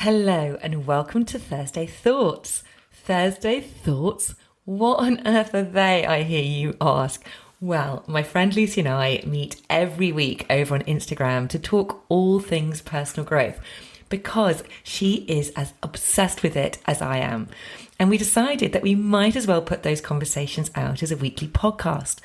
Hello and welcome to Thursday Thoughts. Thursday Thoughts? What on earth are they, I hear you ask? Well, my friend Lucy and I meet every week over on Instagram to talk all things personal growth because she is as obsessed with it as I am. And we decided that we might as well put those conversations out as a weekly podcast.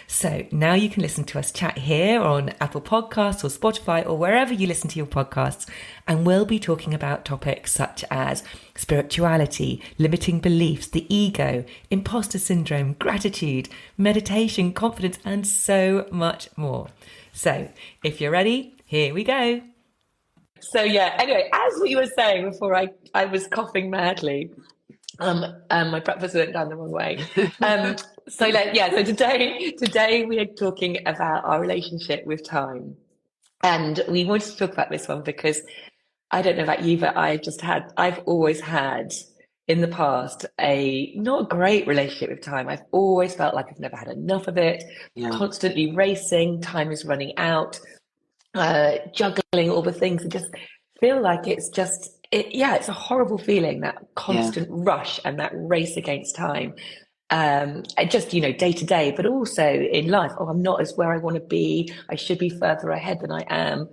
So now you can listen to us chat here on Apple Podcasts or Spotify or wherever you listen to your podcasts. And we'll be talking about topics such as spirituality, limiting beliefs, the ego, imposter syndrome, gratitude, meditation, confidence, and so much more. So if you're ready, here we go. So yeah, anyway, as we were saying before I was coughing madly, my breakfast went down the wrong way. So today we are talking about our relationship with time. And we wanted to talk about this one because I don't know about you, but I've always had in the past not a great relationship with time. I've always felt like I've never had enough of it, constantly racing, time is running out, juggling all the things and just feel like it's a horrible feeling, that constant rush and that race against time. And just, day to day, but also in life. Oh, I'm not as where I want to be. I should be further ahead than I am.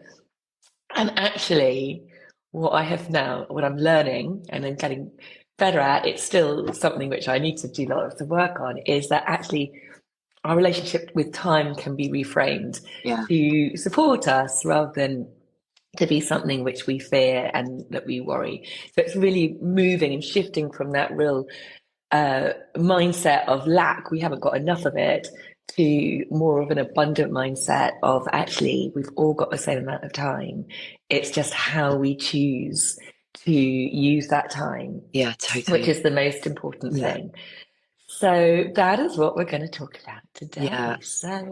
And actually, what I'm learning and I'm getting better at, it's still something which I need to do lots of work on, is that actually our relationship with time can be reframed to support us rather than to be something which we fear and that we worry. So it's really moving and shifting from that real mindset of lack, we haven't got enough of it, to more of an abundant mindset of actually we've all got the same amount of time. It's just how we choose to use that time. Yeah, totally. Which is the most important thing. So that is what we're going to talk about today. Yeah. So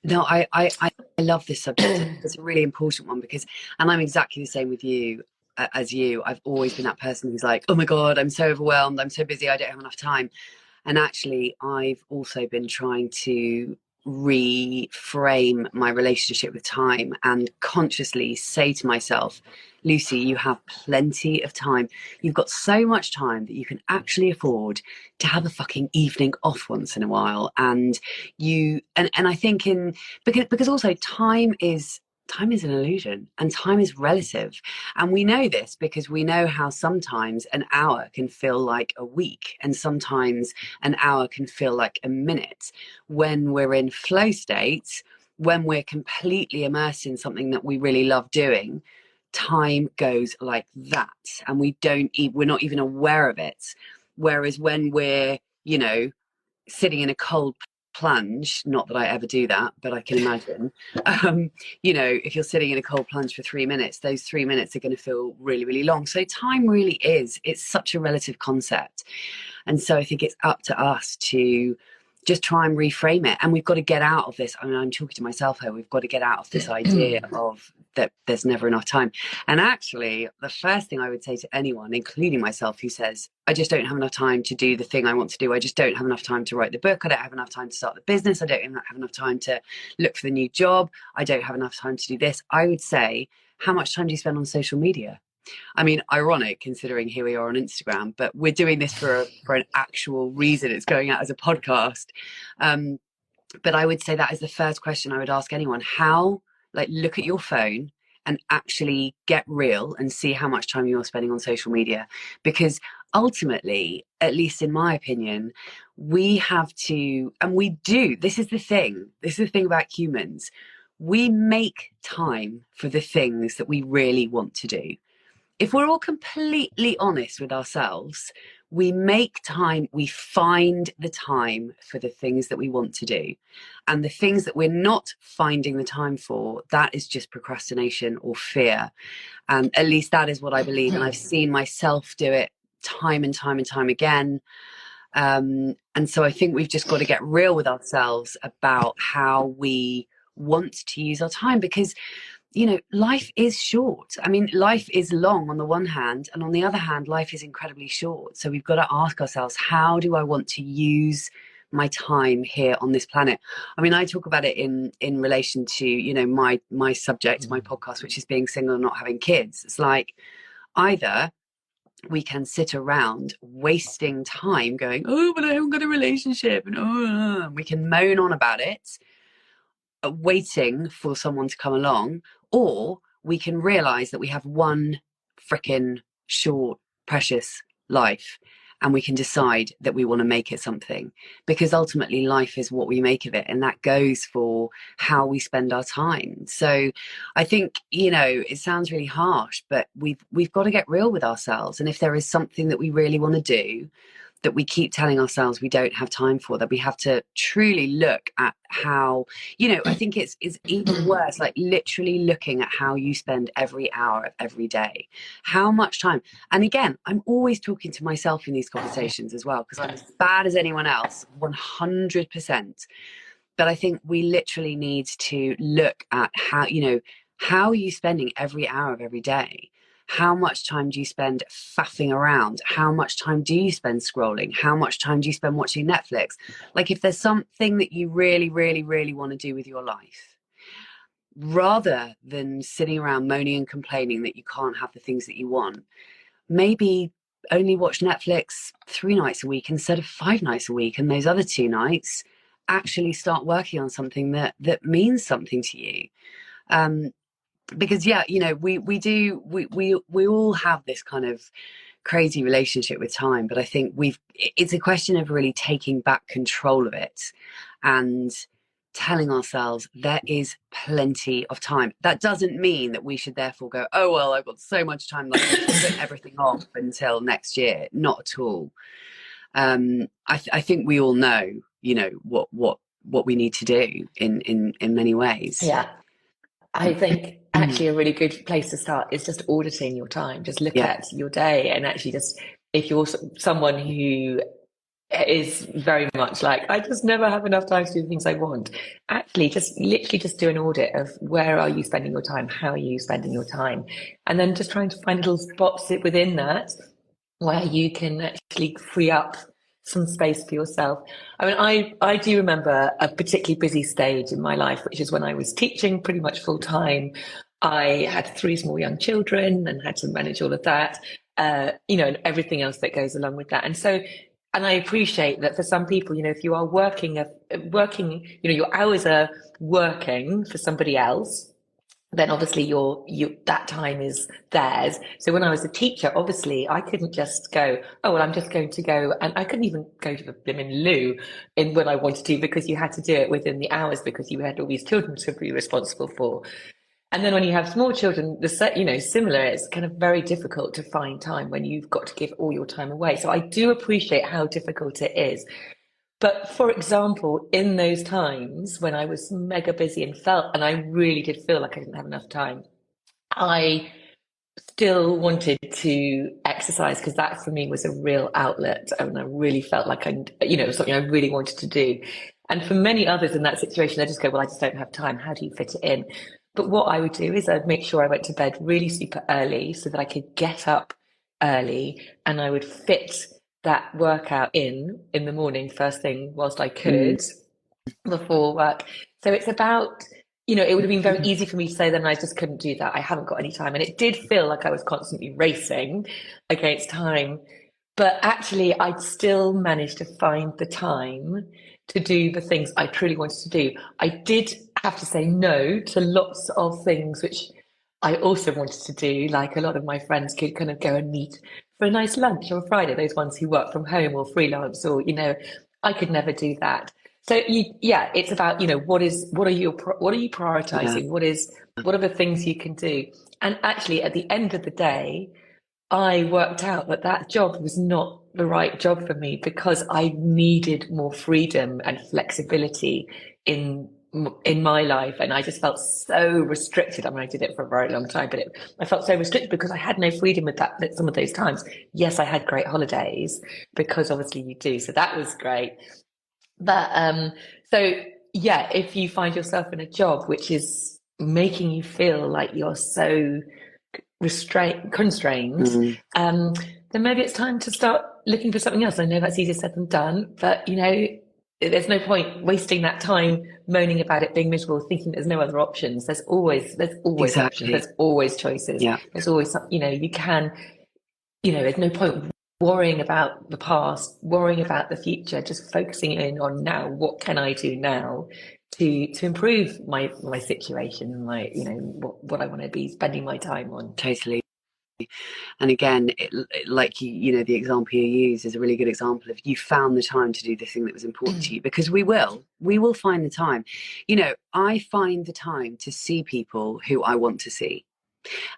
no, I love this subject. It's a really important one and I'm exactly the same with you as you. I've always been that person who's like, oh my God, I'm so overwhelmed. I'm so busy. I don't have enough time. And actually, I've also been trying to reframe my relationship with time and consciously say to myself, Lucy, you have plenty of time. You've got so much time that you can actually afford to have a fucking evening off once in a while. And I think because also time is an illusion and time is relative. And we know this because we know how sometimes an hour can feel like a week and sometimes an hour can feel like a minute. When we're in flow state, when we're completely immersed in something that we really love doing, time goes like that and we're not even aware of it. Whereas when we're, sitting in a cold plunge, not that I ever do that, but I can imagine, if you're sitting in a cold plunge for 3 minutes, those 3 minutes are going to feel really, really long. So time really it's such a relative concept. And so I think it's up to us to just try and reframe it. And we've got to get out of this. I mean, I'm talking to myself here. We've got to get out of this idea of that there's never enough time. And actually, the first thing I would say to anyone, including myself, who says, I just don't have enough time to do the thing I want to do. I just don't have enough time to write the book. I don't have enough time to start the business. I don't have enough time to look for the new job. I don't have enough time to do this. I would say, how much time do you spend on social media? I mean, ironic considering here we are on Instagram, but we're doing this for an actual reason. It's going out as a podcast. But I would say that is the first question I would ask anyone. Look at your phone and actually get real and see how much time you're spending on social media. Because ultimately, at least in my opinion, we have to, and we do, this is the thing about humans. We make time for the things that we really want to do. If we're all completely honest with ourselves, we make time, we find the time for the things that we want to do. And the things that we're not finding the time for, that is just procrastination or fear. At least that is what I believe. And I've seen myself do it time and time and time again. And so I think we've just got to get real with ourselves about how we want to use our time, because life is short. I mean, life is long on the one hand, and on the other hand, life is incredibly short. So we've got to ask ourselves, how do I want to use my time here on this planet? I mean, I talk about it in relation to, my subject, my podcast, which is being single and not having kids. It's like, Either we can sit around wasting time going, oh, but I haven't got a relationship, and we can moan on about it, waiting for someone to come along, or we can realize that we have one freaking short, precious life, and we can decide that we want to make it something, because ultimately life is what we make of it, and that goes for how we spend our time. So I think, it sounds really harsh, but we've got to get real with ourselves, and if there is something that we really want to do that we keep telling ourselves we don't have time for, that we have to truly look at how, I think it's even worse, like literally looking at how you spend every hour of every day, how much time. And again, I'm always talking to myself in these conversations as well, because I'm as bad as anyone else, 100%. But I think we literally need to look at how are you spending every hour of every day? How much time do you spend faffing around? How much time do you spend scrolling? How much time do you spend watching Netflix? Like, if there's something that you really, really, really want to do with your life, rather than sitting around moaning and complaining that you can't have the things that you want, maybe only watch Netflix 3 nights a week instead of 5 nights a week. And those other 2 nights, actually start working on something that means something to you. Because we all have this kind of crazy relationship with time, but I think it's a question of really taking back control of it and telling ourselves there is plenty of time. That doesn't mean that we should therefore go, oh well, I've got so much time, like I should put everything off until next year. Not at all. I think we all know, what we need to do in many ways. Yeah. I think actually a really good place to start is just auditing your time. Just look at your day and actually just, if you're someone who is very much like, I just never have enough time to do the things I want, actually just literally just do an audit of where are you spending your time? How are you spending your time? And then just trying to find little spots within that where you can actually free up some space for yourself. I mean, I do remember a particularly busy stage in my life, which is when I was teaching pretty much full time. I had 3 small young children and had to manage all of that, and everything else that goes along with that. And I appreciate that for some people, if you are working, your hours are working for somebody else, then obviously that time is theirs. So when I was a teacher, obviously I couldn't just go, oh well, I'm just going to go, and I couldn't even go to the blimmin' loo in when I wanted to, because you had to do it within the hours, because you had all these children to be responsible for. And then when you have small children, similar, it's kind of very difficult to find time when you've got to give all your time away. So I do appreciate how difficult it is. But for example, in those times when I was mega busy and I really did feel like I didn't have enough time, I still wanted to exercise, because that for me was a real outlet, and I really felt like something I really wanted to do. And for many others in that situation, they just go, well, I just don't have time. How do you fit it in? But what I would do is I'd make sure I went to bed really super early so that I could get up early, and I would fit that workout in the morning first thing whilst I could before work. So it's about, it would have been very easy for me to say then I just couldn't do that. I haven't got any time. And it did feel like I was constantly racing against time. But actually, I'd still managed to find the time to do the things I truly wanted to do. I did have to say no to lots of things which I also wanted to do. Like, a lot of my friends could kind of go and meet for a nice lunch on a Friday, those ones who work from home or freelance, or, I could never do that. So it's about, what are you prioritizing? What are the things you can do? And actually, at the end of the day, I worked out that job was not the right job for me, because I needed more freedom and flexibility in my life, and I just felt so restricted. I mean, I did it for a very long time, but I felt so restricted because I had no freedom with that at some of those times. Yes, I had great holidays, because obviously you do, so that was great. But if you find yourself in a job which is making you feel like you're so constrained, then maybe it's time to start looking for something else. I know that's easier said than done, but there's no point wasting that time moaning about it, being miserable, thinking there's no other options. There's always options. Exactly. There's always choices. Yeah, There's always some, you can, there's no point worrying about the past, worrying about the future, just focusing in on now. What can I do now to improve my situation and what I want to be spending my time on? totally. And again, like the example you use is a really good example of you found the time to do the thing that was important to you, because we will find the time. I find the time to see people who I want to see.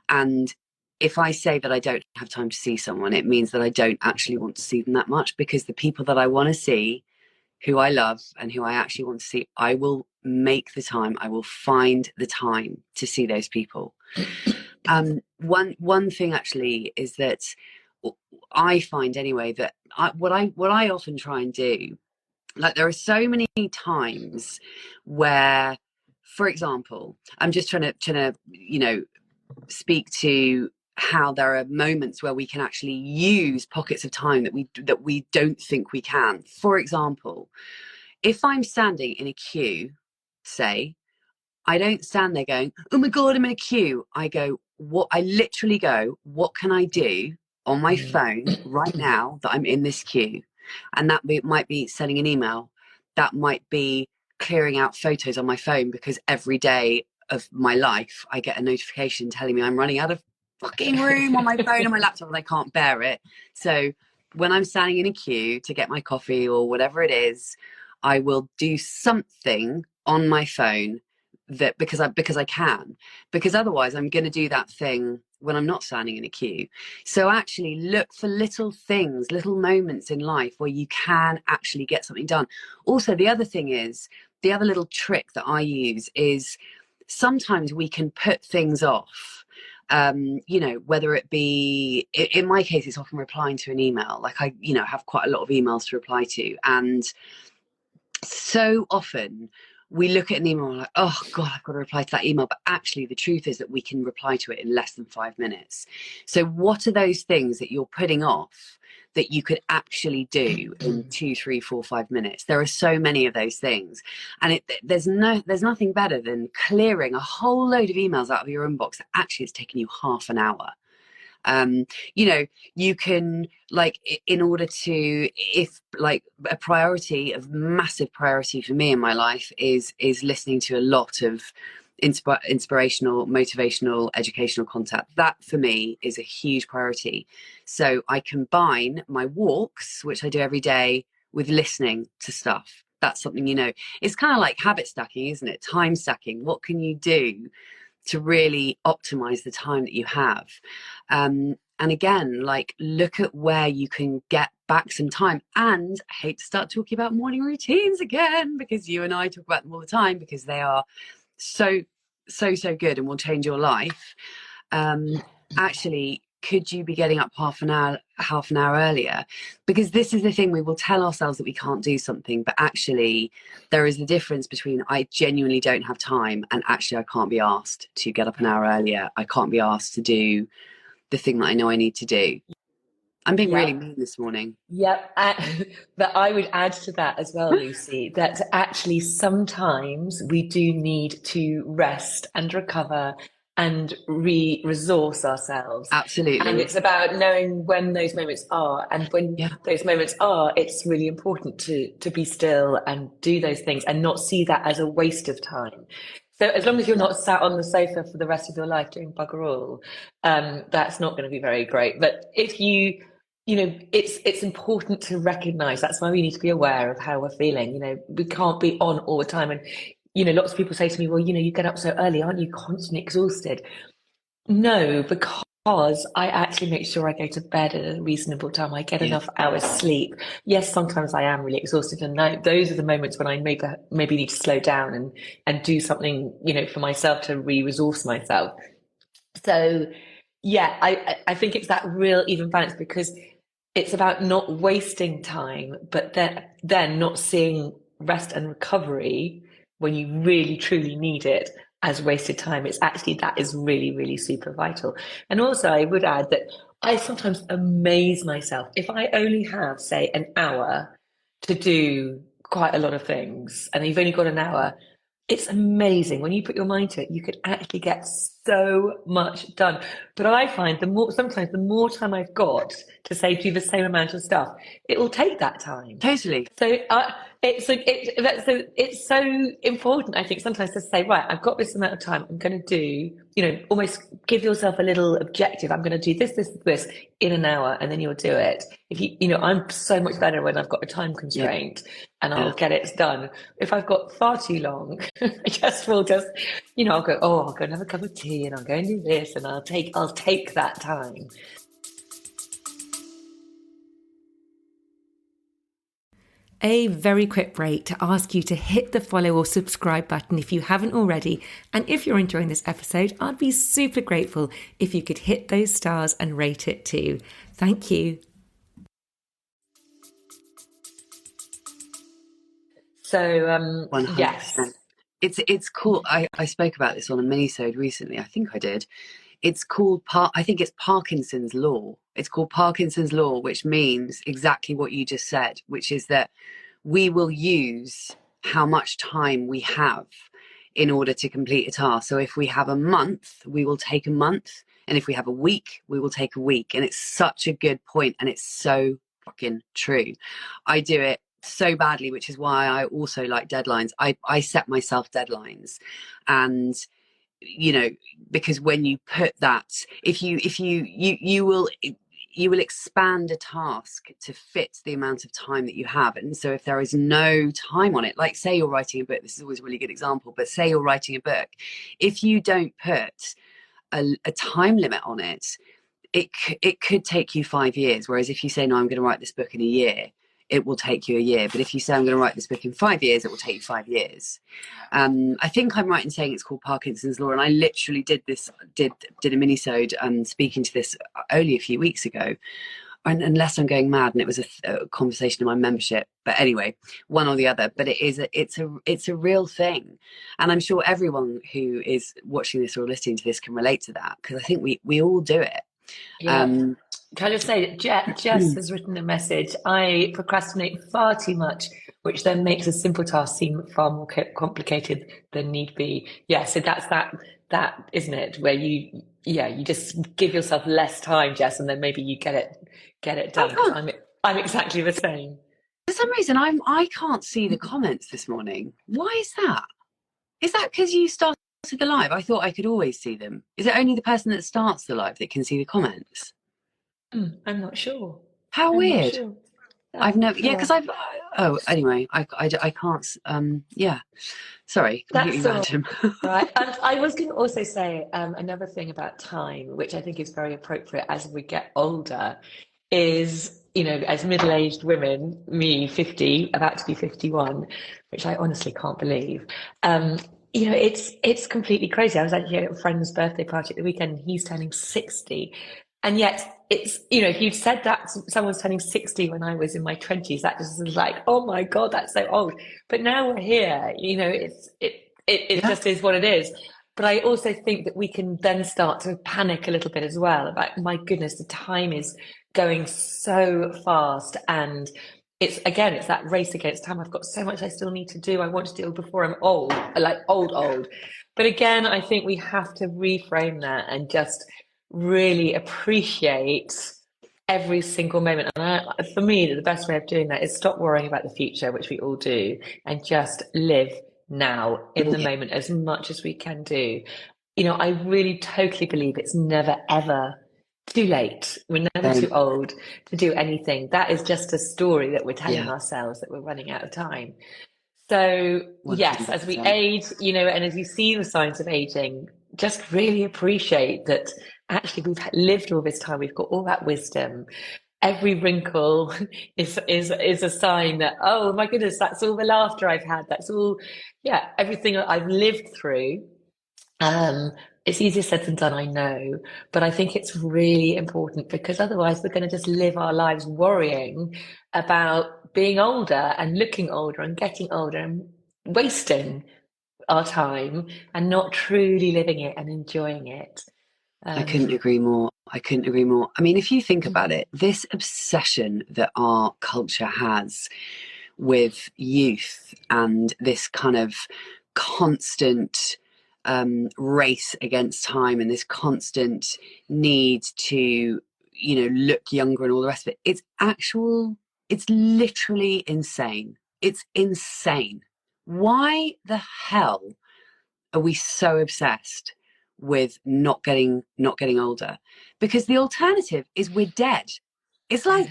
And if I say that I don't have time to see someone, it means that I don't actually want to see them that much, because the people that I want to see, who I love and who I actually want to see, I will make the time, I will find the time to see those people. One thing actually is that I find anyway that what I often try and do, like there are so many times where, for example, I'm just trying to speak to how there are moments where we can actually use pockets of time that we don't think we can. For example, if I'm standing in a queue, say, I don't stand there going, oh my God, I'm in a queue. I literally go, what can I do on my phone right now that I'm in this queue? And might be sending an email. That might be clearing out photos on my phone, because every day of my life, I get a notification telling me I'm running out of fucking room on my phone and my laptop, and I can't bear it. So when I'm standing in a queue to get my coffee or whatever it is, I will do something on my phone, that because I can, because otherwise I'm going to do that thing when I'm not standing in a queue. So actually look for little things, little moments in life where you can actually get something done. Also, the other thing is, the other little trick that I use is, sometimes we can put things off. Whether it be, in my case, it's often replying to an email. Like I have quite a lot of emails to reply to, and so often we look at an email and we're like, oh God, I've got to reply to that email. But actually, the truth is that we can reply to it in less than 5 minutes. So what are those things that you're putting off that you could actually do in 2, 3, 4, 5 minutes? There are so many of those things. And there's nothing better than clearing a whole load of emails out of your inbox that actually has taken you half an hour. You can, like, in order to, if like a massive priority for me in my life is listening to a lot of inspirational, motivational, educational content. That for me is a huge priority. So I combine my walks, which I do every day, with listening to stuff. That's something, it's kind of like habit stacking, isn't it? Time stacking. What can you do to really optimize the time that you have? And again, like, look at where you can get back some time. And I hate to start talking about morning routines again, because you and I talk about them all the time, because they are so good and will change your life. Actually, could you be getting up half an hour earlier? Because this is the thing, we will tell ourselves that we can't do something, but actually there is the difference between, I genuinely don't have time, and actually I can't be asked to get up an hour earlier. I can't be asked to do the thing that I know I need to do. I'm being really Yeah. mean this morning. Yep. But I would add to that as well, Lucy, that actually sometimes we do need to rest and recover and resource ourselves. And Absolutely. it's about knowing when those moments are. And when Yeah. those moments are, it's really important to be still and do those things and not see that as a waste of time. So as long as you're not sat on the sofa for the rest of your life doing bugger all, that's not going to be very great. But if it's important to recognize. That's why we need to be aware of how we're feeling. We can't be on all the time. And lots of people say to me, well, you get up so early, aren't you constantly exhausted? No, because I actually make sure I go to bed at a reasonable time. I get Yeah. enough hours sleep. Yes, sometimes I am really exhausted, and those are the moments when I maybe need to slow down and do something, for myself to re-resource myself. So yeah, I think it's that real even balance, because it's about not wasting time, but then not seeing rest and recovery when you really truly need it as wasted time. It's actually, that is really, really super vital. And also I would add that I sometimes amaze myself if I only have, say, an hour to do quite a lot of things and you've only got an hour, it's amazing when you put your mind to it. You could actually get so much done. But I find sometimes the more time I've got to say do the same amount of stuff, it will take that time. Totally. So it's so important, I think, sometimes to say, right, I've got this amount of time. I'm going to do, almost give yourself a little objective. I'm going to do this in an hour, and then you'll do it. If I'm so much better when I've got a time Yeah. constraint, and I'll get it done. If I've got far too long, I will just, I'll go, I'll go and have a cup of tea, and I'll go and do this, and I'll take that time. A very quick break to ask you to hit the follow or subscribe button if you haven't already. And if you're enjoying this episode, I'd be super grateful if you could hit those stars and rate it too. Thank you. So, 100%. yes. It's cool. I spoke about this on a mini-sode recently. I think I did. It's called, I think it's Parkinson's law. It's called Parkinson's law, which means exactly what you just said, which is that we will use how much time we have in order to complete a task. So if we have a month, we will take a month. And if we have a week, we will take a week. And it's such a good point, and it's so fucking true. I do it so badly, which is why I also like deadlines. I set myself deadlines, and because when you put that, you will expand a task to fit the amount of time that you have. And so if there is no time on it, like say you're writing a book, this is always a really good example, but say you're writing a book, if you don't put a time limit on it, it could take you 5 years. Whereas if you say, no, I'm going to write this book in a year, it will take you a year. But if you say, I'm going to write this book in 5 years, it will take you 5 years. I think I'm right in saying it's called Parkinson's law. And I literally did a mini-sode speaking to this only a few weeks ago. And unless I'm going mad, and it was a conversation in my membership. But anyway, one or the other. But it's a real thing. And I'm sure everyone who is watching this or listening to this can relate to that, because I think we all do it. Yeah. Can I just say that Jess has written a message. I procrastinate far too much, which then makes a simple task seem far more complicated than need be. Yeah, so that's that isn't it? Where you just give yourself less time, Jess, and then maybe you get it done. I'm exactly the same. For some reason, I can't see the comments this morning. Why is that? Is that because you started the live? I thought I could always see them. Is it only the person that starts the live that can see the comments? I'm not sure. How weird. Sure. I've never, because anyway, I can't, yeah. Sorry, completely random. Right. And I was going to also say another thing about time, which I think is very appropriate as we get older, is, as middle-aged women, me, 50, about to be 51, which I honestly can't believe. It's completely crazy. I was actually at a friend's birthday party at the weekend, and he's turning 60. And yet it's, if you'd said that someone's turning 60 when I was in my 20s, that just was like, oh my God, that's so old. But now we're here, it just is what it is. But I also think that we can then start to panic a little bit as well about, my goodness, the time is going so fast. And it's that race against time. I've got so much I still need to do. I want to do it before I'm old, like old. But again, I think we have to reframe that and just really appreciate every single moment. And for me, the best way of doing that is stop worrying about the future, which we all do, and just live now in the moment as much as we can do. I really totally believe it's never, ever too late. We're never too old to do anything. That is just a story that we're telling ourselves, that we're running out of time. So 100%. Yes, as we age, and as you see the signs of aging, just really appreciate that actually we've lived all this time. We've got all that wisdom. Every wrinkle is a sign that, oh my goodness, that's all the laughter I've had. That's all, everything I've lived through. It's easier said than done, I know, but I think it's really important, because otherwise we're going to just live our lives worrying about being older and looking older and getting older and wasting our time and not truly living it and enjoying it. I couldn't agree more. I mean, if you think about it, this obsession that our culture has with youth and this kind of constant race against time and this constant need to, look younger and all the rest of it. It's literally insane. It's insane. Why the hell are we so obsessed with not getting older? Because the alternative is we're dead. It's like,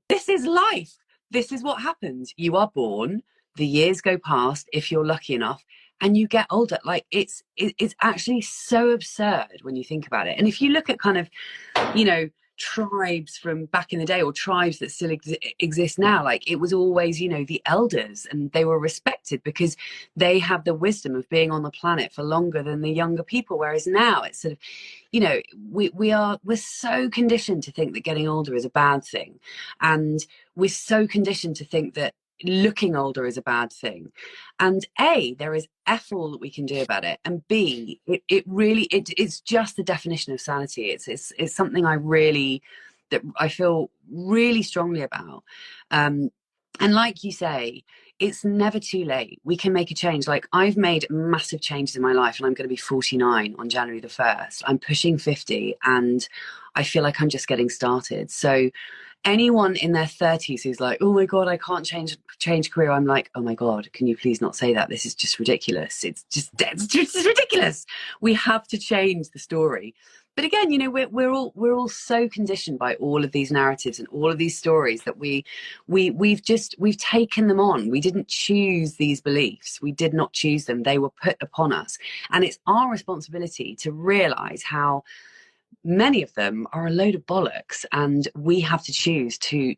this is life. This is what happens. You are born, the years go past if you're lucky enough, and you get older. Like, it's actually so absurd when you think about it. And if you look at kind of, tribes from back in the day, or tribes that still exist now, like, it was always, the elders, and they were respected because they have the wisdom of being on the planet for longer than the younger people. Whereas now it's sort of, we're so conditioned to think that getting older is a bad thing, and we're so conditioned to think that looking older is a bad thing. And A, there is F all that we can do about it, and B, it's just the definition of sanity. It's something that I feel really strongly about. And like you say, it's never too late. We can make a change. Like, I've made massive changes in my life, and I'm going to be 49 on January the 1st. I'm pushing 50, and I feel like I'm just getting started. So anyone in their 30s who's like, oh my God, I can't change career, I'm like, oh my God, can you please not say that? This is just ridiculous. It's just ridiculous. We have to change the story. But again, we're all so conditioned by all of these narratives and all of these stories that we've taken them on. We didn't choose these beliefs. We did not choose them. They were put upon us. And it's our responsibility to realize how many of them are a load of bollocks, and we have to choose to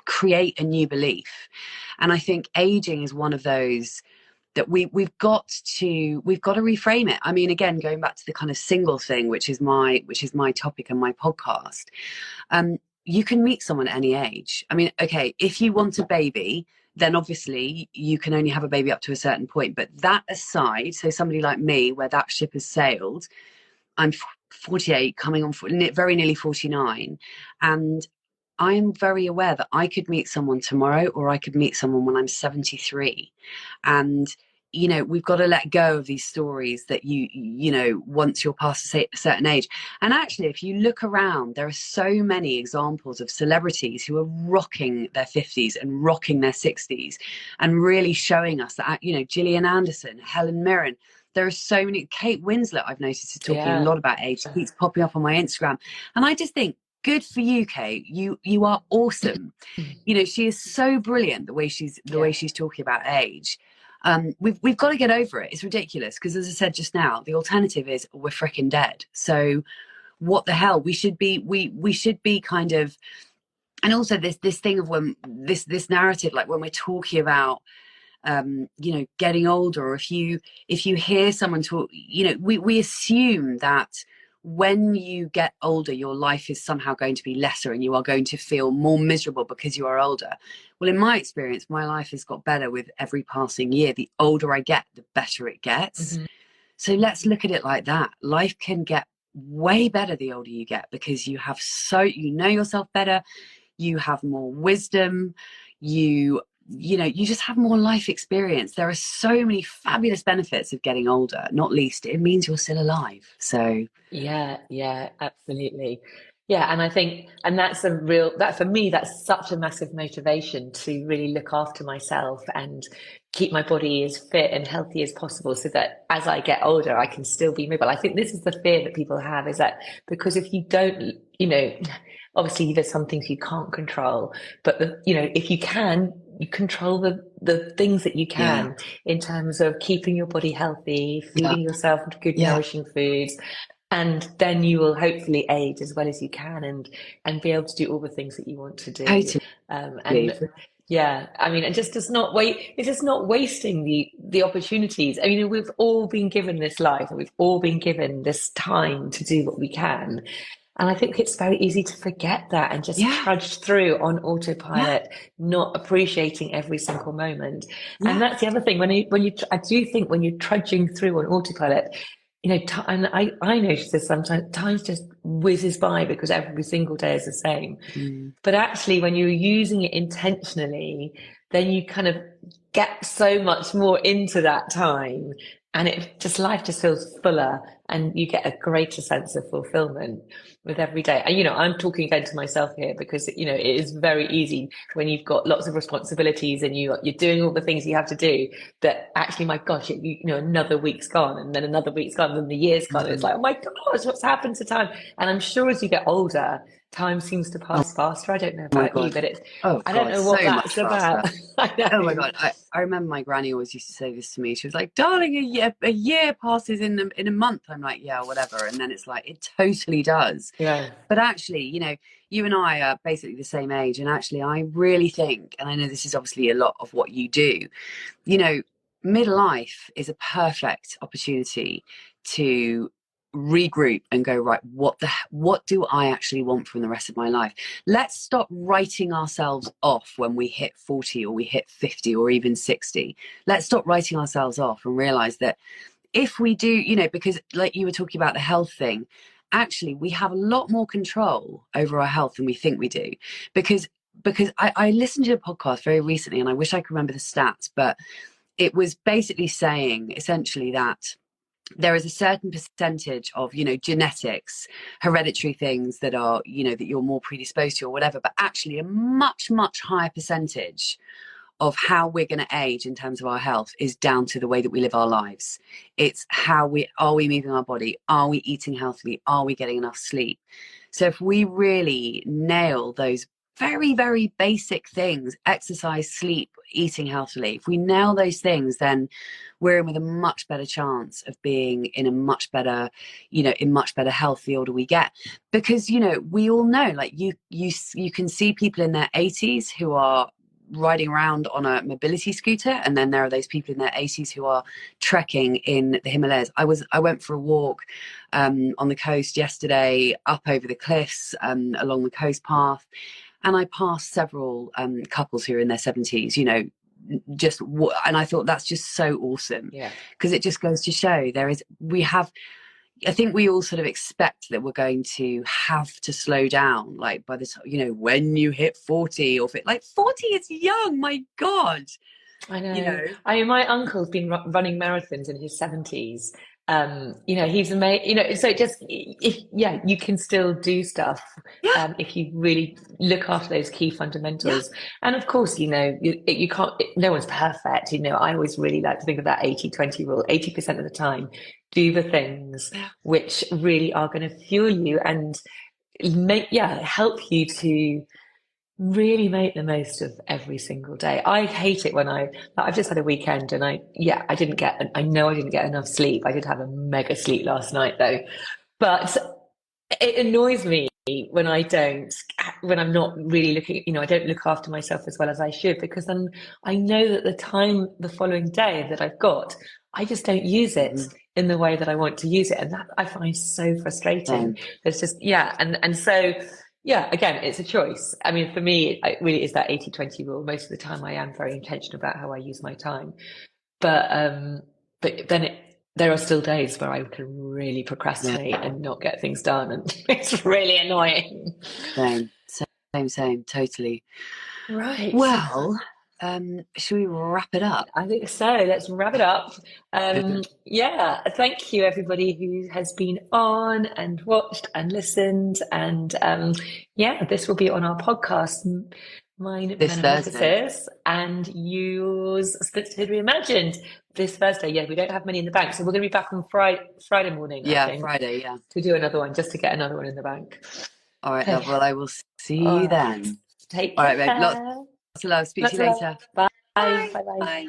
create a new belief. And I think aging is one of those that we've got to reframe it. I mean, again, going back to the kind of single thing, which is my topic and my podcast, you can meet someone at any age. I mean, okay, if you want a baby, then obviously you can only have a baby up to a certain point. But that aside, so somebody like me, where that ship has sailed, I'm 48, coming on very nearly 49, and I'm very aware that I could meet someone tomorrow, or I could meet someone when I'm 73. And we've got to let go of these stories that once you're past a certain age. And actually, if you look around, there are so many examples of celebrities who are rocking their 50s and rocking their 60s, and really showing us that, Gillian Anderson, Helen Mirren. There are so many. Kate Winslet, I've noticed, is talking a lot about age. She keeps popping up on my Instagram, and I just think, good for you, Kate. You are awesome. She is so brilliant the way she's talking about age. We've got to get over it. It's ridiculous, because, as I said just now, the alternative is we're freaking dead. So what the hell? We should be kind of, and also this thing of when this narrative, like when we're talking about getting older, or if you hear someone talk, we assume that when you get older, your life is somehow going to be lesser, and you are going to feel more miserable because you are older. Well, in my experience, my life has got better with every passing year. The older I get, the better it gets. Mm-hmm. So let's look at it like that. Life can get way better the older you get, because you know yourself better, you have more wisdom, you just have more life experience. There are so many fabulous benefits of getting older, not least it means you're still alive. So yeah, absolutely. Yeah, and I think, and that for me, that's such a massive motivation to really look after myself and keep my body as fit and healthy as possible, so that as I get older, I can still be mobile. I think this is the fear that people have, is that because if you don't, obviously there's some things you can't control, but if you can, you control the things that you can, in terms of keeping your body healthy, feeding yourself good nourishing foods, and then you will hopefully age as well as you can, and be able to do all the things that you want to do. Totally. Yeah, I mean, it's just not wasting the opportunities. I mean, we've all been given this life, and we've all been given this time to do what we can. And I think it's very easy to forget that and just trudge through on autopilot, not appreciating every single moment. And that's the other thing. I do think when you're trudging through on autopilot, and I notice this sometimes, time just whizzes by because every single day is the same. Mm. But actually, when you're using it intentionally, then you kind of get so much more into that time. And life just feels fuller and you get a greater sense of fulfillment with every day. And, I'm talking again to myself here because, it is very easy when you've got lots of responsibilities and you're doing all the things you have to do that actually, my gosh, another week's gone and then another week's gone and then the year's gone. And it's like, oh my gosh, what's happened to time? And I'm sure as you get older, time seems to Oh pass faster. I don't know my about you, God. but Oh I don't God, know what so that's much faster. about. I Oh my know. God. I remember my granny always used to say this to me. She was like, darling, a year passes in a month. I'm like, yeah, whatever. And then it's like, it totally does. Yeah. But actually, you and I are basically the same age. And actually, I really think, and I know this is obviously a lot of what you do, you know, midlife is a perfect opportunity to regroup and go, right, what do I actually want from the rest of my life? Let's stop writing ourselves off when we hit 40 or we hit 50 or even 60. Let's stop writing ourselves off and realize that if we do, because like you were talking about the health thing, actually we have a lot more control over our health than we think we do. Because I listened to a podcast very recently, and I wish I could remember the stats, but it was basically saying essentially that there is a certain percentage of genetics, hereditary things that are that you're more predisposed to or whatever, but actually a much higher percentage of how we're going to age in terms of our health is down to the way that we live our lives. It's how we moving our body, are we eating healthily, are we getting enough sleep? So if we really nail those very, very basic things, exercise, sleep, eating healthily, if we nail those things, then we're in with a much better chance of being in a much better, in much better health the older we get. Because, we all know, like you can see people in their 80s who are riding around on a mobility scooter, and then there are those people in their 80s who are trekking in the Himalayas. I went for a walk on the coast yesterday, up over the cliffs, along the coast path, and I passed several couples who are in their 70s, and I thought that's just so awesome. Yeah. Because it just goes to show I think we all sort of expect that we're going to have to slow down, like by the time, when you hit 40 or like 40 is young, my God. I know. I mean, my uncle's been running marathons in his 70s. He's amazing. So you can still do stuff Yeah, if you really look after those key yeah, fundamentals. And of course, you can't. No one's perfect. I always really like to think of that 80-20 rule. 80% of the time, do the things yeah, which really are going to fuel you and help you to really make the most of every single day. I hate it when I've just had a weekend and I know I didn't get enough sleep. I did have a mega sleep last night though, but it annoys me when when I'm not really looking, I don't look after myself as well as I should, because then I know that the following day that I've got, I just don't use it mhm, in the way that I want to use it. And that I find so frustrating. same, It's just, and so, again, it's a choice. I mean, for me, it really is that 80-20 rule. Most of the time I am very intentional about how I use my time. But then there are still days where I can really yeah, procrastinate and not get things done, and it's really annoying. same, totally. Right. Well, should we wrap it up? I think so. Let's wrap it up. Thank you everybody who has been on and watched and listened. And this will be on our podcast, mine This Thursday. Metamorphosis, and yours Split Reimagined this Thursday. Yeah, we don't have many in the bank, so we're going to be back on Friday morning, I Yeah, think, Friday, yeah. to do another one, just to get another one in the bank. All right, love. Okay. Well, I will see All you right. then. Take All right, babe. Lots care. of love. Speak to Lots you of love. later. Bye. Bye. Bye bye. Bye.